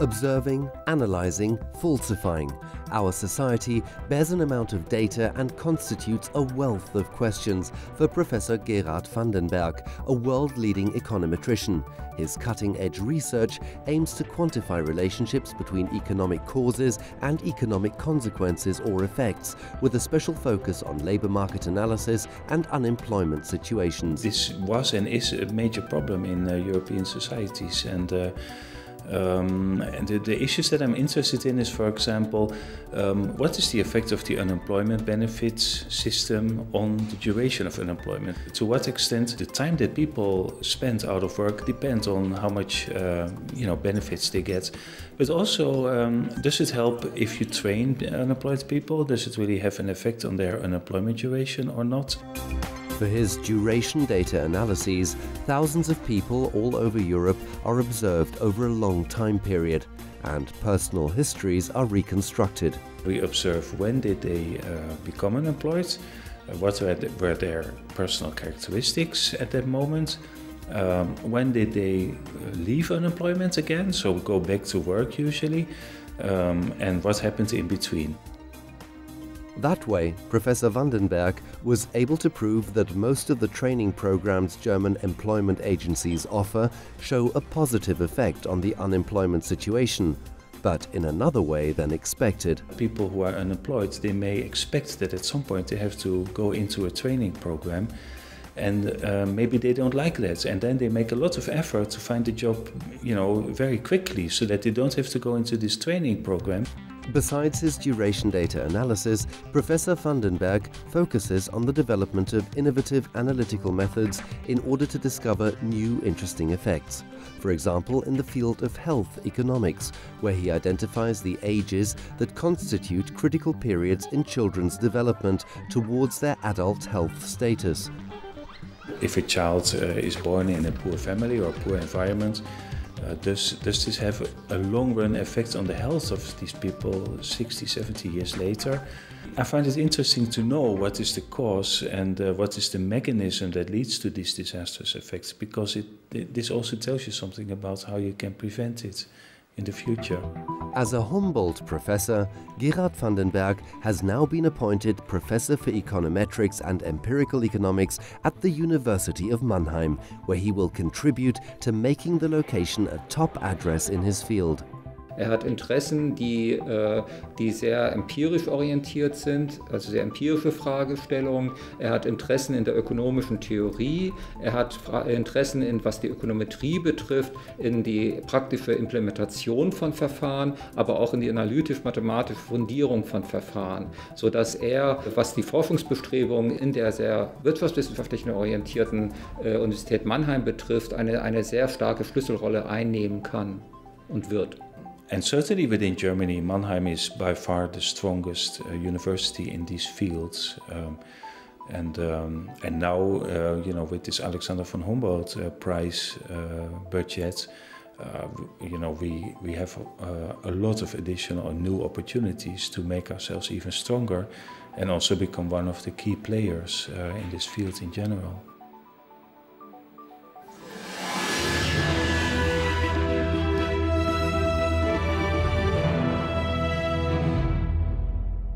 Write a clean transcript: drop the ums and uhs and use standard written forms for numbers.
Observing, analysing, falsifying. Our society bears an amount of data and constitutes a wealth of questions for Professor Gerard van den Berg, a world-leading econometrician. His cutting-edge research aims to quantify relationships between economic causes and economic consequences or effects, with a special focus on labour market analysis and unemployment situations. This was and is a major problem in European societies, and the issues that I'm interested in is, for example, what is the effect of the unemployment benefits system on the duration of unemployment? To what extent the time that people spend out of work depends on how much benefits they get. But also, does it help if you train unemployed people? Does it really have an effect on their unemployment duration or not? For his duration data analyses, thousands of people all over Europe are observed over a long time period, and personal histories are reconstructed. We observe when did they become unemployed, what were their personal characteristics at that moment, when did they leave unemployment again, so go back to work usually, and what happened in between. That way, Professor van den Berg was able to prove that most of the training programs German employment agencies offer show a positive effect on the unemployment situation, but in another way than expected. People who are unemployed, they may expect that at some point they have to go into a training program, and maybe they don't like that, and then they make a lot of effort to find a job, very quickly, so that they don't have to go into this training program. Besides his duration data analysis, Professor van den Berg focuses on the development of innovative analytical methods in order to discover new interesting effects. For example, in the field of health economics, where he identifies the ages that constitute critical periods in children's development towards their adult health status. If a child is born in a poor family or a poor environment, does this have a long-run effect on the health of these people 60, 70 years later? I find it interesting to know what is the cause and what is the mechanism that leads to these disastrous effects, because this also tells you something about how you can prevent it in the future. As a Humboldt professor, Gerard van den Berg has now been appointed Professor for Econometrics and Empirical Economics at the University of Mannheim, where he will contribute to making the location a top address in his field. Hat Interessen, die sehr empirisch orientiert sind, also sehr empirische Fragestellungen. Hat Interessen in der ökonomischen Theorie. Hat Interessen in, was die Ökonometrie betrifft, in die praktische Implementation von Verfahren, aber auch in die analytisch-mathematische Fundierung von Verfahren, sodass was die Forschungsbestrebungen in der sehr wirtschaftswissenschaftlichen orientierten Universität Mannheim betrifft, eine sehr starke Schlüsselrolle einnehmen kann und wird. And certainly within Germany, Mannheim is by far the strongest university in these fields. And now, with this Alexander von Humboldt Prize budget, we have a lot of additional new opportunities to make ourselves even stronger and also become one of the key players in this field in general.